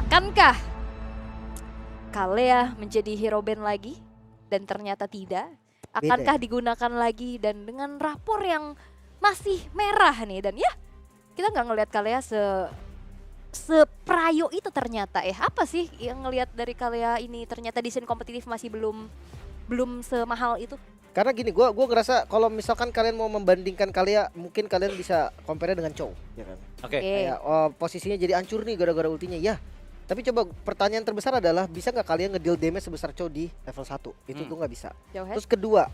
Akankah Kalea menjadi hero band lagi? Dan ternyata tidak. Akankah digunakan lagi dan dengan rapor yang masih merah nih. Dan ya kita nggak ngelihat Kalea seprayo itu ternyata ya. Apa sih yang ngelihat dari Kalea ini ternyata di scene kompetitif masih belum semahal itu? Karena gini, gua ngerasa kalau misalkan kalian mau membandingkan Kalea, mungkin kalian bisa compare dengan Chow, ya kan? Oke. Kayak posisinya jadi hancur nih gara-gara ultinya, ya. Tapi coba pertanyaan terbesar adalah bisa nggak kalian ngedeal damage sebesar Chow di level 1? Itu tuh nggak bisa. Jauhead? Terus kedua,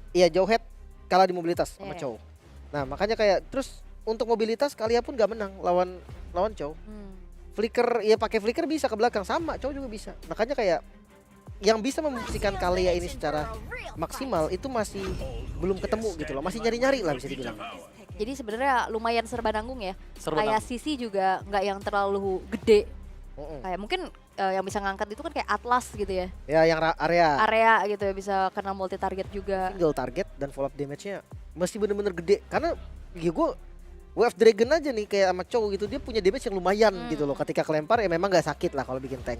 iya Jauhead kalah di mobilitas sama Iya. Chow. Nah makanya kayak terus untuk mobilitas Kalea pun nggak menang lawan Chow. Flicker ya pakai flicker bisa ke belakang sama Chow juga bisa. Makanya kayak yang bisa membuktikan Kalea ini secara maksimal itu masih belum ketemu gitu loh, masih nyari-nyari lah bisa dibilang. Jadi sebenarnya lumayan serba nanggung ya. Serba Kayak Sisi juga nggak yang terlalu gede. Mm-mm. Kayak mungkin yang bisa ngangkat itu kan kayak Atlas gitu ya. Ya yang area Area gitu ya, bisa kena multi target juga. single target dan follow up damage-nya mesti bener-bener gede karena ya gue Wave Dragon aja nih kayak sama Chow gitu, dia punya damage yang lumayan gitu loh ketika kelempar, ya memang gak sakit lah kalau bikin tank.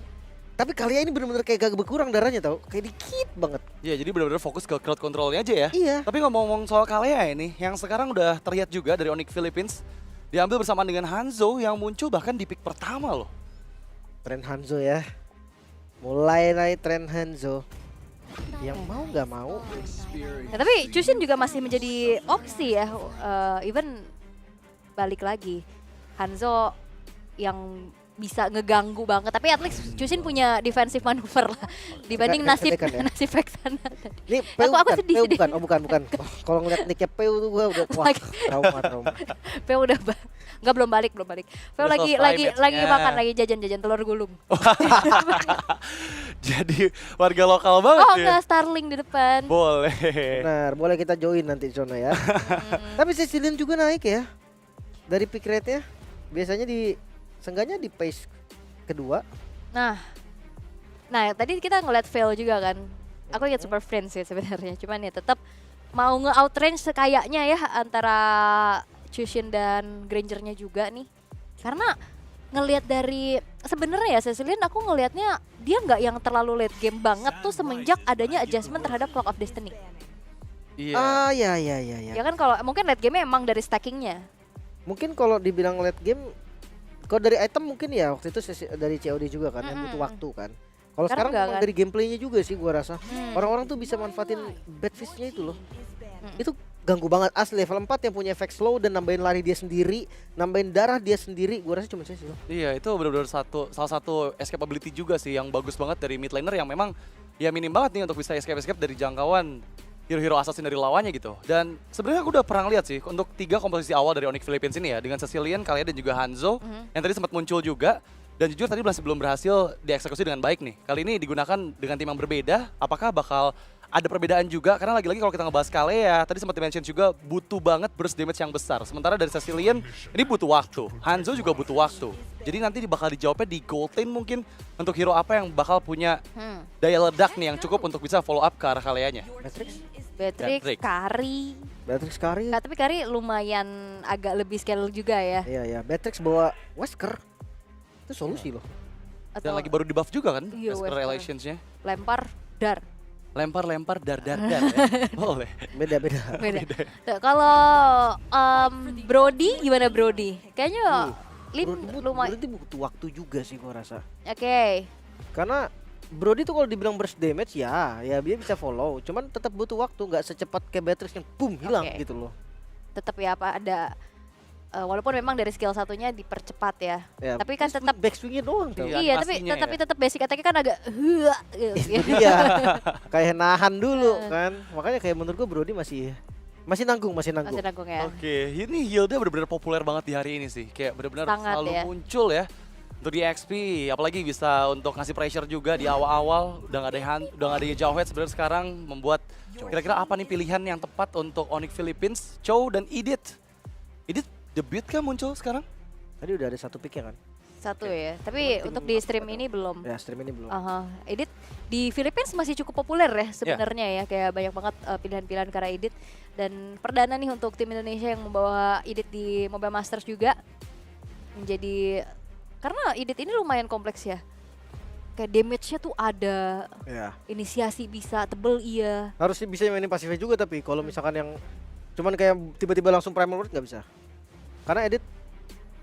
Tapi Kalea ini bener-bener kayak gak berkurang darahnya tau, kayak dikit banget. Iya, jadi benar-benar fokus ke crowd controlnya aja ya. Iya. Tapi ngomong-ngomong soal Kalea ini, yang sekarang udah terlihat juga dari Onyx Philippines, diambil bersamaan dengan Hanzo yang muncul bahkan di pick pertama loh. Tren Hanzo ya, mulai naik tren Hanzo. Yang mau gak mau. Nah, tapi Chushin juga masih menjadi opsi ya. Even balik lagi Hanzo yang bisa ngeganggu banget, tapi at least Chushin punya defensive manuver lah dibanding nasib Kedekan ya. nasib Vexana tadi. Ini Peu Aku bukan, sedih, Peu sedih. bukan, oh bukan. Wah, kalau ngeliat nicknya Peu tuh gue udah wah trauma. Peu udah nggak belum balik. Peu Udah lagi selesai match-nya. makan lagi jajan telur gulung. Jadi warga lokal banget Oh ya. enggak, Starling di depan. Boleh. Benar, boleh kita join nanti di sana ya. Tapi Cecilian juga naik ya. Dari pick rate-nya biasanya seenggaknya di pace kedua. Nah tadi kita ngeliat fail juga kan. Aku lihat Super Friends ya sebenarnya. Cuman ya tetap mau nge-outrange sekayaknya ya antara Chushin dan Granger-nya juga nih. Karena ngelihat dari sebenarnya ya Cecilian, aku ngelihatnya dia nggak yang terlalu late game banget tuh semenjak adanya adjustment terhadap Clock of Destiny. Iya. Ah ya. Ya kan kalau mungkin late game emang dari stackingnya. Mungkin kalau dibilang late game, kalau dari item mungkin ya waktu itu dari COD juga kan yang butuh waktu kan. Kalau Sekarang sekarang enggak memang kan? dari gameplaynya juga sih gua rasa. Orang-orang tuh bisa manfaatin bad fish-nya itu loh. Itu ganggu banget asli, level 4 yang punya efek slow dan nambahin lari dia sendiri, nambahin darah dia sendiri, gua rasa cuma Cecil. Iya, itu benar-benar salah satu escapability juga sih yang bagus banget dari mid laner yang memang ya minim banget nih untuk bisa escape dari jangkauan hero-hero assassin dari lawannya gitu. Dan sebenarnya aku udah pernah lihat sih untuk 3 komposisi awal dari Onyx Philippines ini ya, dengan Cecilian, Kalea dan juga Hanzo yang tadi sempat muncul juga. Dan jujur tadi masih belum berhasil dieksekusi dengan baik nih. Kali ini digunakan dengan tim yang berbeda, apakah bakal ada perbedaan juga? Karena lagi-lagi kalau kita ngebahas Kalea, tadi sempat di-mention juga butuh banget burst damage yang besar. Sementara dari Cecilian ini butuh waktu, Hanzo juga butuh waktu. Jadi nanti bakal dijawabnya di gold lane mungkin untuk hero apa yang bakal punya daya ledak nih yang cukup untuk bisa follow up ke arah Kaleanya. Beatrix, Beatrix. Beatrix Kari. Nah, tapi Kari lumayan agak lebih scale juga ya. Iya, Beatrix bawa Wesker. Itu solusi loh. Dan lagi baru di buff juga kan, Iya, Wesker Wesker. Relations-nya. Lempar dar. Lempar-lempar dar ya. Boleh. Beda. Beda. Nah, kalau Brody gimana Brody? Kayaknya lumayan. Brody butuh waktu juga sih gua rasa. Oke. Karena Brody tuh kalau dibilang burst damage ya dia bisa follow, cuman tetap butuh waktu, nggak secepat kayak Beatrix yang boom hilang Oke. gitu loh. Tetap ya apa ada walaupun memang dari skill satunya dipercepat ya. Ya, Tapi kan tetap backswingnya doang tuh. Iya, iya, tapi animasinya tapi ya. tetap basic attack-nya kan agak Itu dia. Kayak nahan dulu kan. Makanya kayak menurut gua Brody masih nanggung. masih nanggung ya. Oke, ini Hilda benar-benar populer banget di hari ini sih. Kayak benar-benar Sangat selalu ya. muncul ya untuk di XP, apalagi bisa untuk ngasih pressure juga di awal-awal. Udah nggak ada Jauhead sebenarnya sekarang, membuat kira-kira apa nih pilihan yang tepat untuk Onyx Philippines, Chow dan Edith. Edith debut kah muncul sekarang? Tadi udah ada satu pick ya kan. Satu ya. Tapi Tim untuk di apa stream tuh? ini belum. Ya stream ini belum. Aha, Edit di Philippines masih cukup populer ya sebenarnya ya, kayak banyak banget pilihan-pilihan karena Edit, dan perdana nih untuk tim Indonesia yang membawa Edit di Mobile Masters juga menjadi Karena Idit ini lumayan kompleks ya. Kayak damage-nya tuh ada, Ya. inisiasi bisa, tebel iya. Harus bisa mainin pasifnya juga, tapi kalau misalkan yang cuman kayak tiba-tiba langsung primal word nggak bisa. Karena edit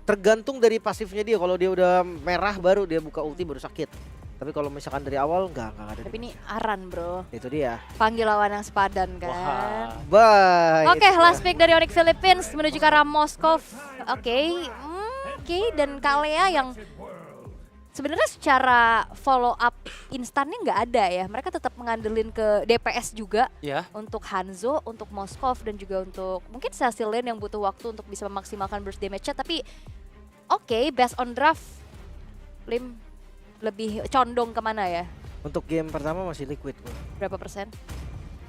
tergantung dari pasifnya dia. Kalau dia udah merah baru dia buka ulti baru sakit. Tapi kalau misalkan dari awal nggak ada. Tapi ini Aran bro, Itu dia. panggil lawan yang sepadan kan. Wah. Bye. Oke, last pick dari Onyx Philippines menuju ke arah Moskov. Oke, dan Kalea yang sebenarnya secara follow up instannya nggak ada ya. Mereka tetap mengandelin ke DPS juga Ya. untuk Hanzo, untuk Moskov dan juga untuk mungkin Cecil Lane yang butuh waktu untuk bisa memaksimalkan burst damage-nya. Tapi based on draft, Lim lebih condong kemana ya? Untuk game pertama masih liquid bro. Berapa persen?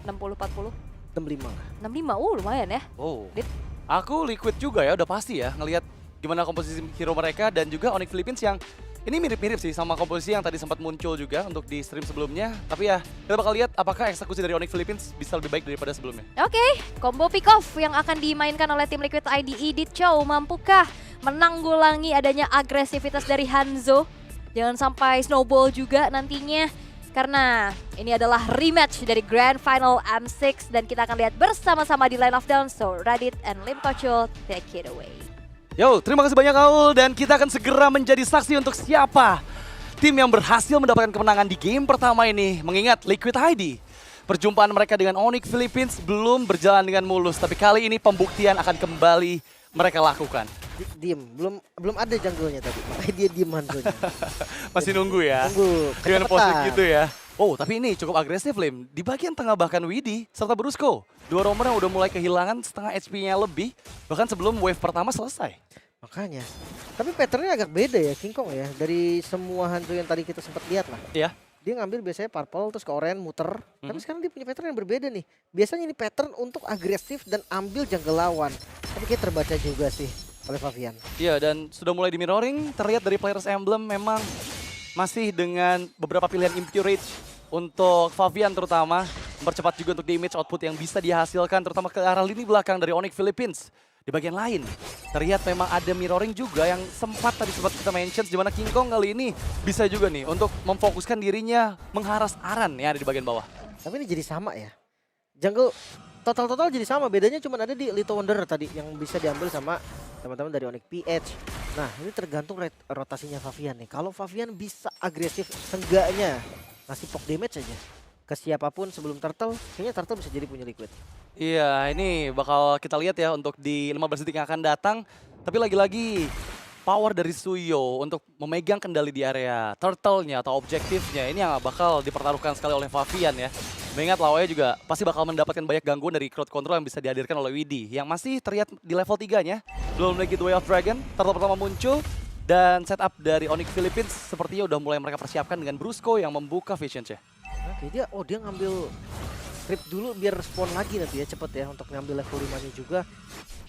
60-40? 65 lah. 65, lumayan ya. Oh. Dit. Aku liquid juga ya, udah pasti ya ngelihat gimana komposisi hero mereka dan juga Onyx Philippines yang ini mirip-mirip sih sama komposisi yang tadi sempat muncul juga untuk di stream sebelumnya. Tapi ya kita bakal lihat apakah eksekusi dari Onyx Philippines bisa lebih baik daripada sebelumnya. Oke, combo pick off yang akan dimainkan oleh tim Liquid ID Idit Chow mampukah menanggulangi adanya agresivitas dari Hanzo? Jangan sampai snowball juga nantinya. Karena ini adalah rematch dari Grand Final M6 dan kita akan lihat bersama-sama di Line of Down. So Radit and Lim Kochul, take it away. Yo, terima kasih banyak Aul dan kita akan segera menjadi saksi untuk siapa tim yang berhasil mendapatkan kemenangan di game pertama ini. Mengingat Liquid ID, perjumpaan mereka dengan Onyx Philippines belum berjalan dengan mulus, tapi kali ini pembuktian akan kembali mereka lakukan. Diem, belum ada jungle-nya tadi. Makanya dia diem Hanzo-nya. Masih nunggu ya? Tunggu. Dengan pose kecepatan. gitu ya. Oh, tapi ini cukup agresif, Lim. Di bagian tengah bahkan Widi serta Brusco. Dua roamer yang udah mulai kehilangan setengah HP-nya lebih, bahkan sebelum wave pertama selesai. Makanya. Tapi patternnya agak beda ya King Kong ya. Dari semua Hanzo yang tadi kita sempat lihat lah. Iya. Dia ngambil biasanya purple terus ke oranye muter. Tapi sekarang dia punya pattern yang berbeda nih. Biasanya ini pattern untuk agresif dan ambil jungle lawan. Tapi kayak terbaca juga sih oleh Favian. Iya, dan sudah mulai di mirroring, terlihat dari Players Emblem memang masih dengan beberapa pilihan Impurage untuk Favian terutama. Mempercepat juga untuk damage output yang bisa dihasilkan, terutama ke arah lini belakang dari Onyx Philippines. Di bagian lain, terlihat memang ada mirroring juga yang sempat kita mention, di mana King Kong kali ini bisa juga nih untuk memfokuskan dirinya mengharas Aran yang ada di bagian bawah. Tapi ini jadi sama ya. Jungle total jadi sama, bedanya cuma ada di Little Wonder tadi yang bisa diambil sama teman-teman dari Onyx PH. Nah ini tergantung rotasinya Favian nih. Kalau Favian bisa agresif, seenggaknya ngasih poke damage aja ke siapapun sebelum Turtle, kayaknya Turtle bisa jadi punya Liquid. Iya, ini bakal kita lihat ya untuk di 15 detik yang akan datang. Tapi lagi-lagi power dari Suyo untuk memegang kendali di area turtle-nya atau objektifnya ini yang bakal dipertaruhkan sekali oleh Favian ya. Mengingat lawannya juga pasti bakal mendapatkan banyak gangguan dari crowd control yang bisa dihadirkan oleh Widi. Yang masih terlihat di level 3-nya. Belum lagi The Way of Dragon, turtle pertama muncul. Dan setup dari Onyx Philippines sepertinya udah mulai mereka persiapkan dengan Brusco yang membuka vision-nya. Oke, dia ngambil creep dulu biar spawn lagi nanti ya cepet ya untuk ngambil level 5-nya juga.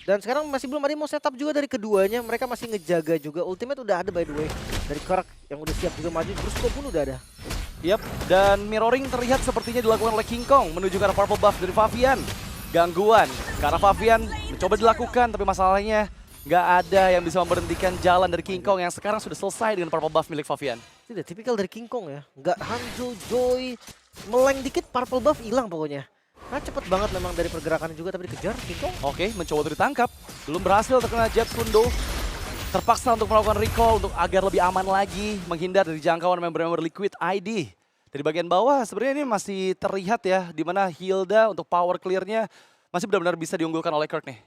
Dan sekarang masih belum ada yang mau setup juga dari keduanya, mereka masih ngejaga juga. Ultimate udah ada by the way dari Kirk yang udah siap juga maju, Brusco pun udah ada. Yap, dan mirroring terlihat sepertinya dilakukan oleh King Kong menuju ke arah purple buff dari Favian. Gangguan karena Favian mencoba dilakukan tapi masalahnya nggak ada yang bisa memberhentikan jalan dari King Kong yang sekarang sudah selesai dengan purple buff milik Favian. Tidak tipikal dari King Kong ya, nggak Hanzo, Joy, meleng dikit purple buff hilang pokoknya. Nah cepet banget memang dari pergerakannya juga tapi dikejar King Kong. Oke, mencoba untuk ditangkap. Belum berhasil terkena Jet Kundo. Terpaksa untuk melakukan recall untuk agar lebih aman lagi. Menghindar dari jangkauan member-member Liquid ID. Dari bagian bawah sebenarnya ini masih terlihat ya. Di mana Hilda untuk power clear-nya masih benar-benar bisa diunggulkan oleh Kirk nih.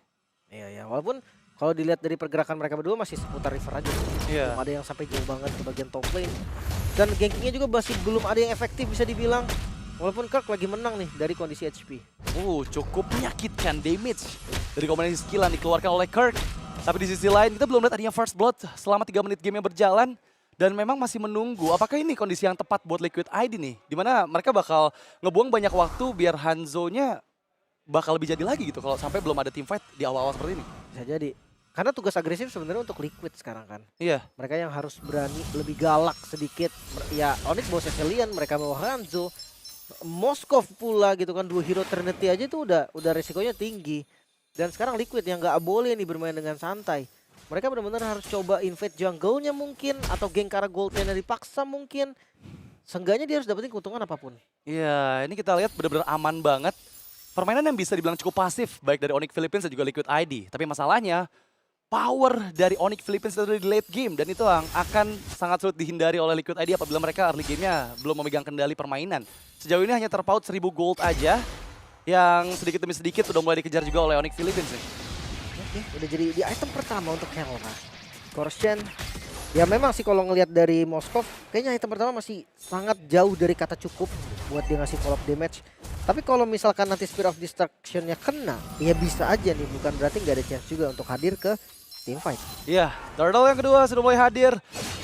Iya ya, walaupun kalau dilihat dari pergerakan mereka berdua masih seputar river aja. Iya. Belum ada yang sampai jauh banget ke bagian top lane. Dan gankingnya juga masih belum ada yang efektif bisa dibilang. Walaupun Kirk lagi menang nih dari kondisi HP. Cukup menyakitkan damage dari kombinasi skill yang dikeluarkan oleh Kirk. Tapi di sisi lain kita belum lihat adanya first blood selama 3 menit game yang berjalan. Dan memang masih menunggu apakah ini kondisi yang tepat buat Liquid ID nih. Dimana mereka bakal ngebuang banyak waktu biar Hanzo-nya bakal lebih jadi lagi gitu kalau sampai belum ada team fight di awal-awal seperti ini. Bisa jadi. Karena tugas agresif sebenarnya untuk Liquid sekarang kan. Iya. Mereka yang harus berani lebih galak sedikit. Ya Onyx bawa Cecilian, mereka bawa Hanzo. Moskov pula gitu kan, 2 hero Trinity aja itu udah resikonya tinggi. Dan sekarang Liquid yang nggak boleh nih bermain dengan santai. Mereka benar-benar harus coba invade jungle-nya mungkin, atau geng ke arah gold lane dipaksa mungkin. Seenggaknya dia harus dapetin keuntungan apapun. Iya, ini kita lihat benar-benar aman banget. Permainan yang bisa dibilang cukup pasif, baik dari Onyx Philippines dan juga Liquid ID. Tapi masalahnya, power dari Onyx Philippines itu di late game. Dan itu akan sangat sulit dihindari oleh Liquid ID apabila mereka early game-nya belum memegang kendali permainan. Sejauh ini hanya terpaut 1000 gold aja, yang sedikit demi sedikit sudah mulai dikejar juga oleh Onyx Philippines nih. Oke, udah jadi di item pertama untuk Kelra. Corsian, ya memang sih kalau ngelihat dari Moskov, kayaknya item pertama masih sangat jauh dari kata cukup buat dia ngasih follow up damage. Tapi kalau misalkan nanti Spear of Destruction-nya kena, ya bisa aja nih, bukan berarti nggak ada chance juga untuk hadir ke teamfight. Iya, Turtle yang kedua sudah mulai hadir.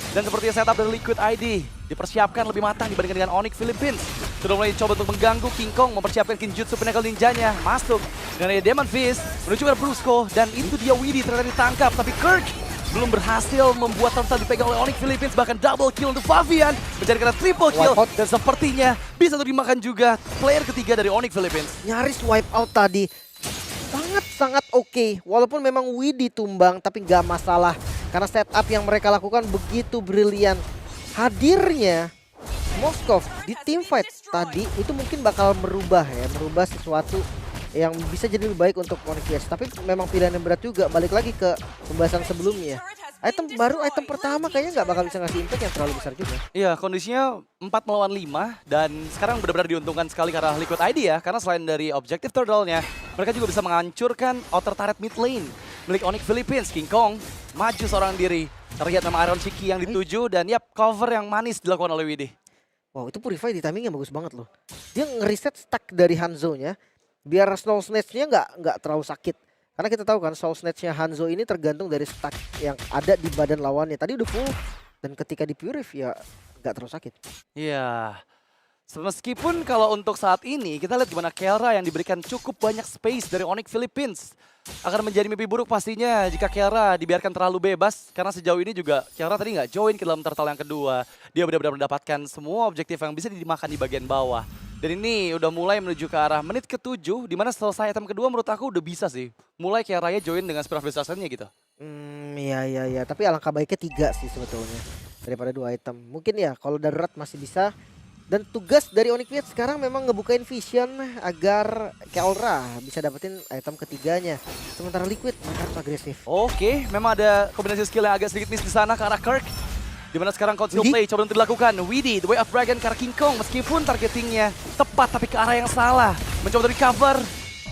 Dan seperti setup dari Liquid ID, dipersiapkan lebih matang dibandingkan dengan Onyx Philippines. Sudah mulai coba untuk mengganggu King Kong, mempersiapkan Kinjutsu Pinnacle Ninjanya. Masuk dengan ada Demon Fist, menuju ke Brusco. Dan itu dia Widdy ternyata ditangkap, tapi Kirk belum berhasil membuat Turtle dipegang oleh Onyx Philippines. Bahkan double kill untuk Favian, menjadikan triple kill. Dan sepertinya bisa untuk dimakan juga player ketiga dari Onyx Philippines. Nyaris wipe out tadi. Sangat oke. Walaupun memang Widdy tumbang, tapi nggak masalah. Karena setup yang mereka lakukan begitu brilian. Hadirnya Moskov di teamfight tadi itu mungkin bakal merubah sesuatu yang bisa jadi lebih baik untuk Onyx. Tapi memang pilihan yang berat juga. Balik lagi ke pembahasan sebelumnya. Item baru, item pertama kayaknya nggak bakal bisa ngasih impact yang terlalu besar juga. Iya, kondisinya 4 melawan 5 dan sekarang benar-benar diuntungkan sekali karena Liquid ID ya. Karena selain dari objektif turtle-nya, mereka juga bisa menghancurkan outer turret mid lane milik Onyx Philippines. King Kong maju seorang diri. Terlihat nama Iron Shiki yang dituju dan yap, cover yang manis dilakukan oleh Widdy. Wow, itu Purify di timingnya bagus banget loh. Dia ngereset stack dari Hanzo-nya biar Soul Snatch-nya nggak terlalu sakit. Karena kita tahu kan Soul Snatch-nya Hanzo ini tergantung dari stack yang ada di badan lawannya. Tadi udah full dan ketika di Purify ya nggak terlalu sakit. Iya. Meskipun kalau untuk saat ini kita lihat gimana Kelra yang diberikan cukup banyak space dari Onyx Philippines. Akan menjadi mimpi buruk pastinya jika Kelra dibiarkan terlalu bebas. Karena sejauh ini juga Kelra tadi nggak join ke dalam turtle yang kedua. Dia benar-benar mendapatkan semua objektif yang bisa dimakan di bagian bawah. Dan ini udah mulai menuju ke arah menit ke-7, di mana selesai item kedua menurut aku udah bisa sih. Mulai kayak Raya join dengan Spear of Destruction-nya gitu. Iya. Tapi alangkah baiknya 3 sih sebetulnya. Daripada 2 item. Mungkin ya kalau darurat masih bisa. Dan tugas dari Onyx Philippines sekarang memang ngebukain vision agar Kelra bisa dapetin item ketiganya. Sementara Liquid mereka harus agresif. Oke, memang ada kombinasi skill yang agak sedikit miss di sana ke arah Kirk. Dimana sekarang conceal play coba untuk dilakukan. Widdy, The Way of Dragon ke arah King Kong. Meskipun targetingnya tepat tapi ke arah yang salah. Mencoba untuk recover.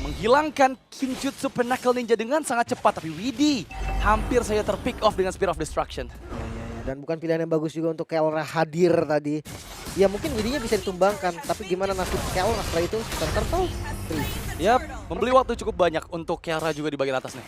Menghilangkan Kinjutsu Pinnacle Ninja dengan sangat cepat. Tapi Widdy hampir saja terpick off dengan Spear of Destruction. Ya. Dan bukan pilihan yang bagus juga untuk Kelra hadir tadi. Ya mungkin Widdy-nya bisa ditumbangkan. Tapi gimana nasib Kelra setelah itu? Turtle. Yap, membeli waktu cukup banyak untuk Kelra juga di bagian atas nih.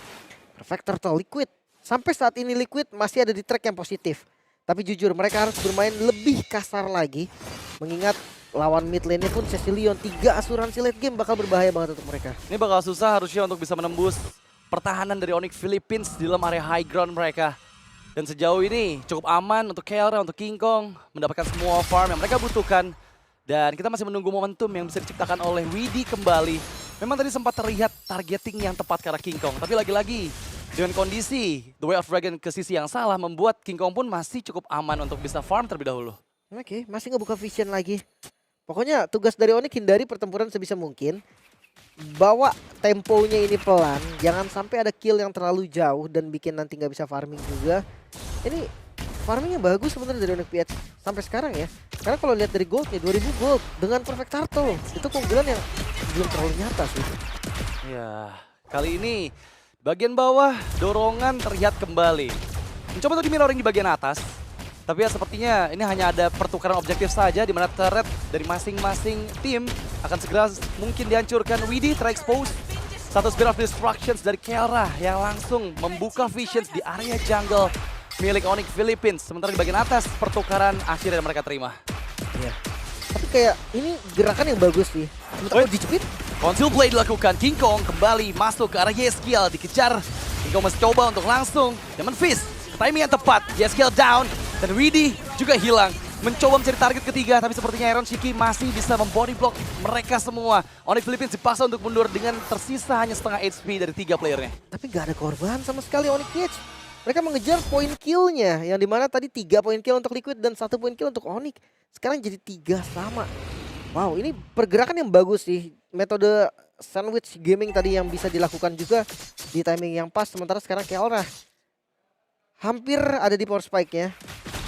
Perfect Turtle Liquid. Sampai saat ini Liquid masih ada di track yang positif. Tapi jujur mereka harus bermain lebih kasar lagi. Mengingat lawan mid lane-nya pun Cecilion 3 asuransi late game bakal berbahaya banget untuk mereka. Ini bakal susah harusnya untuk bisa menembus pertahanan dari Onyx Philippines di dalam area high ground mereka. Dan sejauh ini cukup aman untuk Kelra, untuk King Kong. Mendapatkan semua farm yang mereka butuhkan. Dan kita masih menunggu momentum yang bisa diciptakan oleh Widdy kembali. Memang tadi sempat terlihat targeting yang tepat ke arah King Kong. Tapi lagi-lagi dengan kondisi The Way of Dragon ke sisi yang salah membuat King Kong pun masih cukup aman untuk bisa farm terlebih dahulu. Oke, masih ngebuka vision lagi. Pokoknya tugas dari Onyx hindari pertempuran sebisa mungkin. Bawa temponya ini pelan. Jangan sampai ada kill yang terlalu jauh dan bikin nanti nggak bisa farming juga. Ini farmingnya bagus sebenarnya dari Onyx PH sampai sekarang ya. Karena kalau lihat dari goldnya 2000 gold dengan perfect turtle. Itu keunggulan yang belum terlalu nyata sih. Ya, kali ini bagian bawah dorongan terlihat kembali. Mencoba untuk di mirroring di bagian atas. Tapi ya sepertinya ini hanya ada pertukaran objektif saja di mana turret dari masing-masing tim akan segera mungkin dihancurkan. Widdy terexpose. Satu Spear of Destructions dari Kelra yang langsung membuka visions di area jungle milik Onyx Philippines. Sementara di bagian atas pertukaran akhirnya mereka terima. Iya. Tapi kayak ini gerakan yang bagus sih. Sementara dijepit. Conceal play dilakukan. King Kong kembali masuk ke arah Yeskiel. Dikejar. King Kong masih coba untuk langsung Demon Fist. Timing yang tepat. Yeskiel down. Dan Widdy juga hilang. Mencoba mencari target ketiga. Tapi sepertinya Iron Shiki masih bisa membody block mereka semua. Onyx Philippines dipaksa untuk mundur dengan tersisa hanya setengah HP dari 3 playernya. Tapi gak ada korban sama sekali Onyx Kids. Mereka mengejar poin killnya, yang dimana tadi 3 poin kill untuk Liquid dan 1 poin kill untuk Onyx. Sekarang jadi 3 sama. Wow, ini pergerakan yang bagus sih. Metode sandwich gaming tadi yang bisa dilakukan juga di timing yang pas. Sementara sekarang Kelra hampir ada di power spike-nya.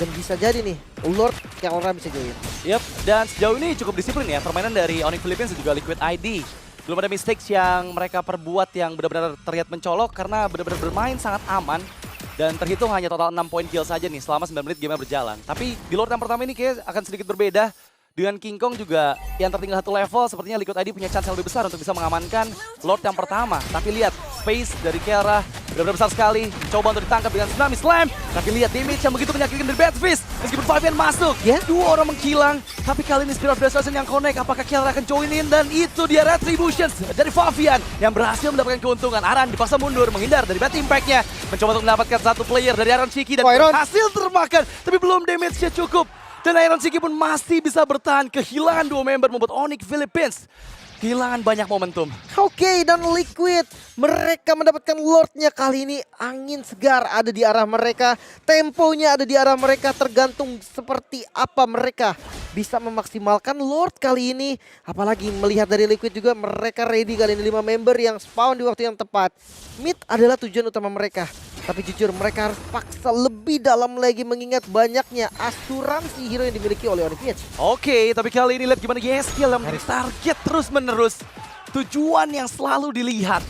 Dan bisa jadi nih, Lord Kelra bisa join. Yap, dan sejauh ini cukup disiplin ya permainan dari Onyx Philippines dan juga Liquid ID. Belum ada mistakes yang mereka perbuat yang benar-benar terlihat mencolok karena benar-benar bermain sangat aman. Dan terhitung hanya total 6 poin kill saja nih selama 9 menit game berjalan. Tapi di Lord yang pertama ini kayak akan sedikit berbeda. Dengan King Kong juga yang tertinggal 1 level, sepertinya Liquid ID punya chance yang lebih besar untuk bisa mengamankan Lord yang pertama. Tapi lihat, space dari Kiara benar-benar besar sekali. Coba untuk ditangkap dengan Tsunami Slam. Tapi lihat damage yang begitu menyakitkan dari Bad Fist. Meskipun Fabian masuk, dua orang menghilang. Tapi kali ini Spirit of Destruction yang connect. Apakah Kiara akan join in? Dan itu dia Retributions dari Fabian yang berhasil mendapatkan keuntungan. Aran dipaksa mundur, menghindar dari Bad Impact-nya. Mencoba untuk mendapatkan satu player dari Iron Shiki dan berhasil termakan. Tapi belum damage-nya cukup. Dan Iron Shiki pun masih bisa bertahan. Kehilangan 2 member membuat Onyx Philippines kehilangan banyak momentum. Oke, dan Liquid mereka mendapatkan Lordnya kali ini. Angin segar ada di arah mereka, temponya ada di arah mereka, tergantung seperti apa mereka bisa memaksimalkan Lord kali ini. Apalagi melihat dari Liquid juga, mereka ready kali ini 5 member yang spawn di waktu yang tepat. Mid adalah tujuan utama mereka. Tapi jujur mereka harus paksa lebih dalam lagi mengingat banyaknya asuransi hero yang dimiliki oleh Onyx Philippines. Oke, tapi kali ini lihat gimana Yeskiel yang menjadi target terus-menerus. Tujuan yang selalu dilihat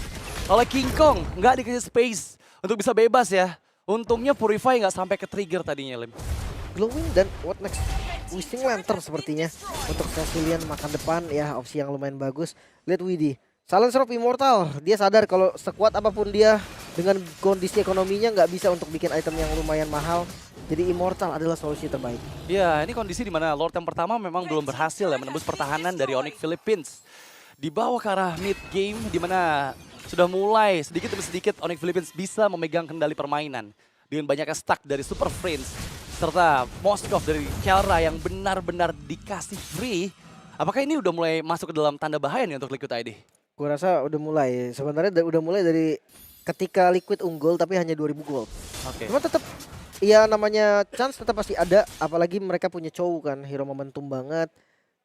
oleh King Kong. Nggak dikasih space untuk bisa bebas ya. Untungnya Purify nggak sampai ke trigger tadinya, Lim. Glowing dan what next? Wishing Lantern sepertinya. Untuk Cecilian makan depan ya, opsi yang lumayan bagus. Lihat Widdy. Silencer of Immortal, dia sadar kalau sekuat apapun dia dengan kondisi ekonominya nggak bisa untuk bikin item yang lumayan mahal. Jadi Immortal adalah solusi terbaik. Ya, ini kondisi di mana Lord yang pertama memang belum berhasil ya menembus pertahanan dari Onyx Philippines. Dibawa ke arah mid game di mana sudah mulai sedikit demi sedikit Onyx Philippines bisa memegang kendali permainan. Dengan banyaknya stack dari Super Friends serta Moskov dari Kelra yang benar-benar dikasih free. Apakah ini udah mulai masuk ke dalam tanda bahaya nih untuk Liquid ID? Gue rasa udah mulai, sebenarnya udah mulai dari ketika Liquid unggul tapi hanya 2000 gold. Oke. Cuma tetap ya namanya chance tetap pasti ada, apalagi mereka punya Chow kan, hero momentum banget.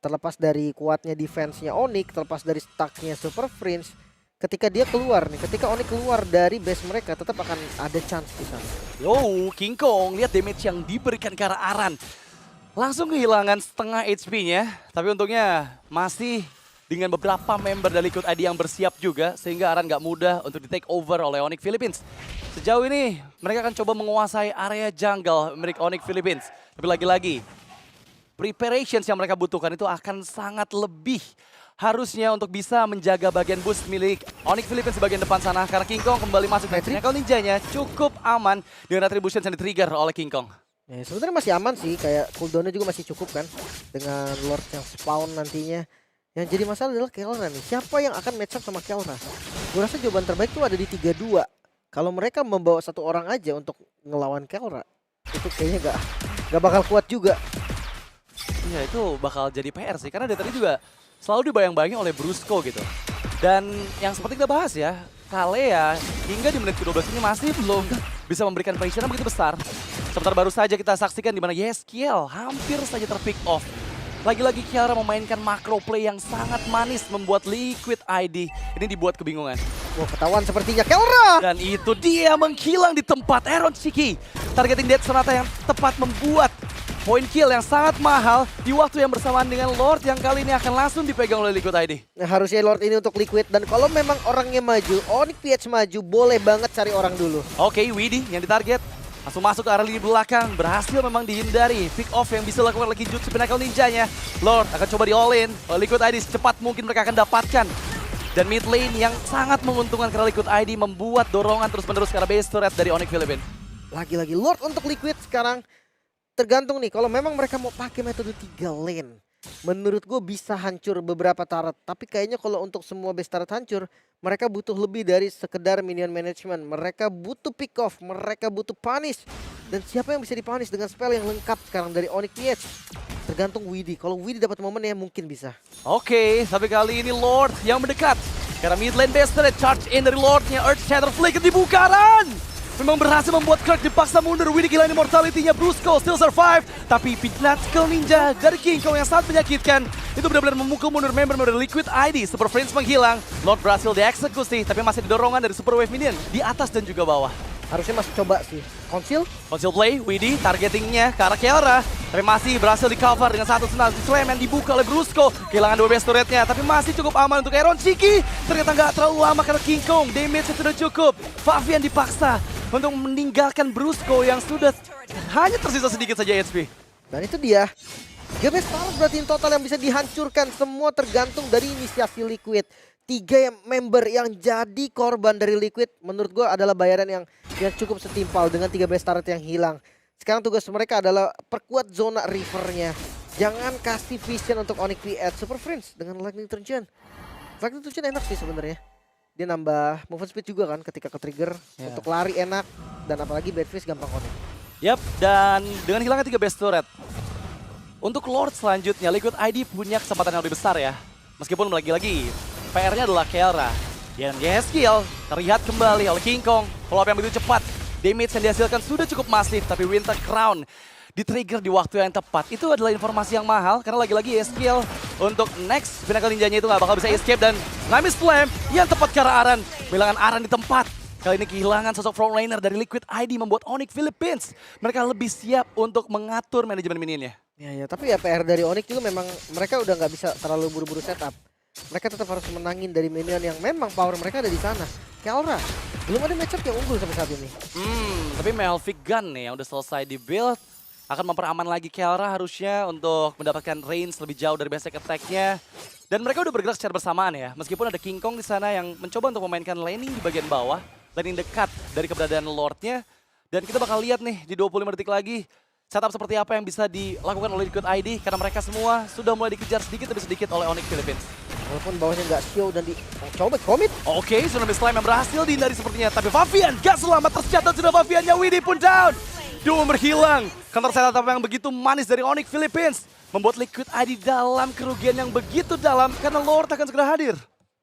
Terlepas dari kuatnya defense-nya Onyx, terlepas dari stacknya Super Friends, ketika dia keluar nih, ketika Onyx keluar dari base mereka tetap akan ada chance di sana. Yo, King Kong lihat damage yang diberikan ke arah Aran. Langsung kehilangan setengah HP-nya, tapi untungnya masih dengan beberapa member dari Liquid ID yang bersiap juga, sehingga Aran nggak mudah untuk di take over oleh Onyx Philippines. Sejauh ini mereka akan coba menguasai area jungle milik Onyx Philippines. Tapi lagi-lagi, preparations yang mereka butuhkan itu akan sangat lebih harusnya untuk bisa menjaga bagian boost milik Onyx Philippines di bagian depan sana. Karena King Kong kembali masuk ke Triangle Ninjanya cukup aman dengan Retributions yang di-trigger oleh King Kong. Ya, sebenarnya masih aman sih, kayak cooldownnya juga masih cukup kan dengan Lord yang spawn nantinya. Yang jadi masalah adalah Kelra nih. Siapa yang akan match up sama Kelra? Gue rasa jawaban terbaik tuh ada di 3-2. Kalau mereka membawa 1 orang aja untuk ngelawan Kelra, itu kayaknya gak bakal kuat juga. Iya, itu bakal jadi PR sih. Karena dari tadi juga selalu dibayang-bayangin oleh Brusco gitu. Dan yang seperti kita bahas ya, Kalea hingga di menit ke-12 ini masih belum bisa memberikan pressure yang begitu besar. Sebentar baru saja kita saksikan di mana Yeskiel hampir saja terpick off. Lagi-lagi Kiara memainkan macro play yang sangat manis membuat Liquid ID ini dibuat kebingungan. Wah, ketahuan sepertinya Kelra. Dan itu dia menghilang di tempat Iron Shiki. Targeting Dead Sonata yang tepat membuat poin kill yang sangat mahal di waktu yang bersamaan dengan Lord yang kali ini akan langsung dipegang oleh Liquid ID. Nah, harusnya Lord ini untuk Liquid, dan kalau memang orangnya maju, Onyx PH maju, boleh banget cari orang dulu. Oke, Widdy yang ditarget. Langsung masuk ke arah lini belakang, berhasil memang dihindari. Pick off yang bisa dilakukan oleh Kijutsu Pinnacle Ninjanya. Lord akan coba di all-in, Liquid ID secepat mungkin mereka akan dapatkan. Dan mid lane yang sangat menguntungkan karena Liquid ID membuat dorongan terus-menerus ke arah base turret dari Onyx Philippines. Lagi-lagi Lord untuk Liquid sekarang. Tergantung nih, kalau memang mereka mau pakai metode 3 lane, menurut gue bisa hancur beberapa turret. Tapi kayaknya kalau untuk semua base turret hancur, mereka butuh lebih dari sekedar minion management. Mereka butuh pick off, mereka butuh punish. Dan siapa yang bisa dipunish dengan spell yang lengkap sekarang dari Onyx PH? Tergantung Widdy. Kalau Widdy dapat momen ya mungkin bisa. Oke, tapi kali ini Lord yang mendekat. Karena mid lane base turret charge in dari Lordnya, Earth Shatter Flicker dibuka Aran. memang berhasil membuat Crack dipaksa mundur. Widih gila immortality-nya, Brusco still survive. Tapi Pinnacle Ninja dari King Kong yang sangat menyakitkan. Itu benar-benar memukul mundur member-member Liquid ID. Super Friends menghilang, Lord berhasil dieksekusi. Tapi masih didorongan dari Super Wave Minion di atas dan juga bawah. Harusnya masih coba sih. Conceal Play, Widih targetingnya ke arah Kiara. Tapi masih berhasil di cover dengan satu slam yang dibuka oleh Brusco. Kehilangan 2 base turretnya, tapi masih cukup aman untuk Iron Shiki. Ternyata nggak terlalu lama karena King Kong, damage sudah cukup. Fabian dipaksa untuk meninggalkan Brusco yang sudah hanya tersisa sedikit saja HP. dan itu dia. Game Stalak berarti total yang bisa dihancurkan. Semua tergantung dari inisiasi Liquid. 3 member yang jadi korban dari Liquid menurut gue adalah bayaran yang cukup setimpal dengan 3 base turret yang hilang. Sekarang tugas mereka adalah perkuat zona rivernya. Jangan kasih vision untuk Onyx V8 Super Friends dengan Lightning Turn. Lightning Turn enak sih sebenarnya. Dia nambah movement speed juga kan ketika ke trigger. Untuk lari enak dan apalagi Badfish gampang connect. Yap, dan dengan hilangnya 3 base turret. Untuk Lord selanjutnya, Liquid ID punya kesempatan yang lebih besar ya. Meskipun lagi-lagi PR-nya adalah Kiara. Dan Yeskiel terlihat kembali oleh King Kong. Follow-up yang begitu cepat. Damage yang dihasilkan sudah cukup masif, tapi Winter Crown di-trigger di waktu yang tepat. Itu adalah informasi yang mahal, karena lagi-lagi Yeskiel untuk next Pinnacle Ninjanya itu nggak bakal bisa escape. Dan Namis Flame yang tepat ke arah Aran. Kehilangan Aran di tempat. Kali ini kehilangan sosok frontliner dari Liquid ID membuat Onyx Philippines. Mereka lebih siap untuk mengatur manajemen minionnya. Ya, tapi ya PR dari Onyx juga memang mereka udah nggak bisa terlalu buru-buru setup. Mereka tetap harus menangin dari minion yang memang power mereka ada di sana. Kiara, belum ada matchup yang unggul sampai saat ini. Tapi Melvic Gun nih yang udah selesai di build akan memperaman lagi Kiara harusnya untuk mendapatkan range lebih jauh dari basic attack-nya. Dan mereka udah bergerak secara bersamaan ya. Meskipun ada King Kong di sana yang mencoba untuk memainkan laning di bagian bawah, laning dekat dari keberadaan Lord-nya. Dan kita bakal lihat nih di 25 detik lagi setup seperti apa yang bisa dilakukan oleh Liquid ID karena mereka semua sudah mulai dikejar sedikit demi sedikit oleh Onyx Philippines. Walaupun bawahnya nggak show dan coba commit. Oke, Tsunami Slime yang berhasil dihindari sepertinya. Tapi Fabian gak selamat, tercatat sudah Fabiannya. Widih pun down. Doom berhilang. Counter setup yang begitu manis dari Onyx Philippines membuat Liquid ID dalam kerugian yang begitu dalam karena Lord akan segera hadir.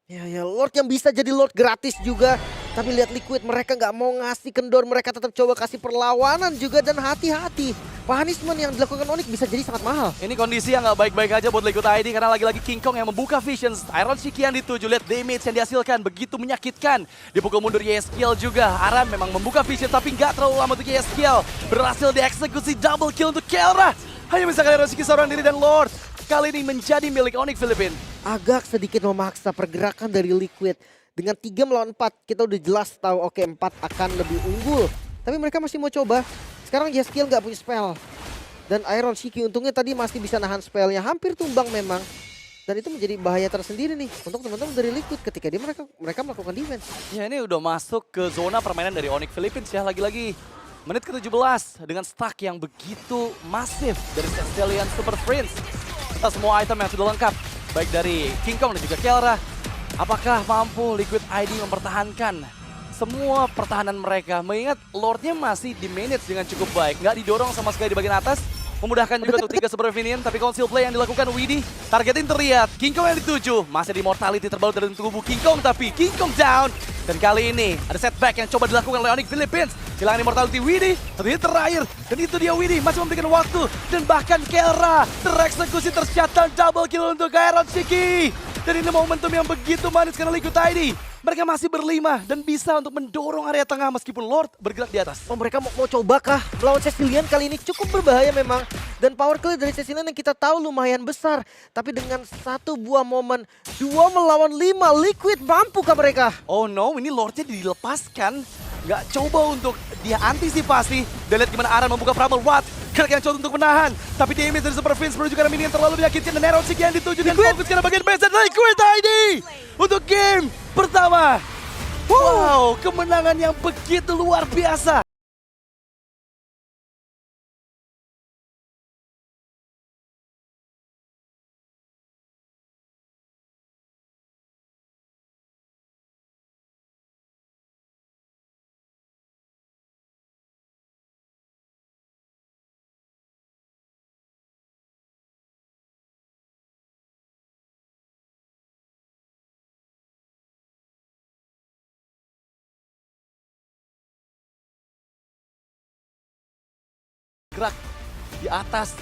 Ya Lord yang bisa jadi Lord gratis juga. Tapi lihat Liquid, mereka nggak mau ngasih kendor, mereka tetap coba kasih perlawanan juga dan hati-hati. Punishment yang dilakukan Onyx bisa jadi sangat mahal. Ini kondisi yang nggak baik-baik aja buat Liquid ID karena lagi-lagi King Kong yang membuka visions. Iron Shiki yang dituju, lihat damage yang dihasilkan begitu menyakitkan. Dipukul mundur Yeskiel juga. Aran memang membuka vision tapi nggak terlalu lama untuk Yeskiel. Berhasil dieksekusi, double kill untuk Kiara. Hanya misalkan Iron Shiki seorang diri dan Lord kali ini menjadi milik Onyx Philippines. Agak sedikit memaksa pergerakan dari Liquid. Dengan 3 melawan 4, kita udah jelas tahu oke 4 akan lebih unggul. Tapi mereka masih mau coba. Sekarang Yeskiel nggak punya spell. Dan Iron Shiki untungnya tadi masih bisa nahan spellnya. Hampir tumbang memang. Dan itu menjadi bahaya tersendiri nih untuk teman-teman dari Liquid ketika mereka melakukan defense. Ya ini udah masuk ke zona permainan dari Onyx Philippines ya. Lagi-lagi menit ke-17 dengan stack yang begitu masif dari Celestialian Super Friends. Serta semua item yang sudah lengkap. Baik dari King Kong dan juga Kiara. Apakah mampu Liquid ID mempertahankan semua pertahanan mereka? Mengingat Lordnya masih di-manage dengan cukup baik. Nggak didorong sama sekali di bagian atas. Memudahkan juga untuk 3 Super Minion. Tapi Conceal Play yang dilakukan Widih. Targetin terlihat. King Kong yang dituju. Masih di Mortality terbalut dari tubuh King Kong. Tapi King Kong down. Dan kali ini ada setback yang coba dilakukan oleh Onyx Philippines. Kehilangan Immortality Widih. Satu hit terakhir. Dan itu dia Widih. Masih memberikan waktu. Dan bahkan Kiara tereksekusi, tercatat double kill untuk Iron Shiki. Dan ini momentum yang begitu manis karena Liquid ID. Mereka masih berlima dan bisa untuk mendorong area tengah meskipun Lord bergerak di atas. Oh, mereka mau coba kah melawan Cecilian kali ini? Cukup berbahaya memang. Dan power clear dari Cecilian yang kita tahu lumayan besar. Tapi dengan satu buah momen 2 melawan 5, Liquid mampukah mereka? Oh no, ini Lordnya dilepaskan. Nggak coba untuk dia antisipasi. Dan lihat gimana Aran membuka Primal Watt. Crack yang coba untuk menahan. Tapi damage dari Super Vince menuju karena minion terlalu menyakitkan. Dan Iron Shiki yang dituju dan fokus karena bagian base. Dan Liquid ID untuk game pertama. Wow, kemenangan yang begitu luar biasa. bergerak di atas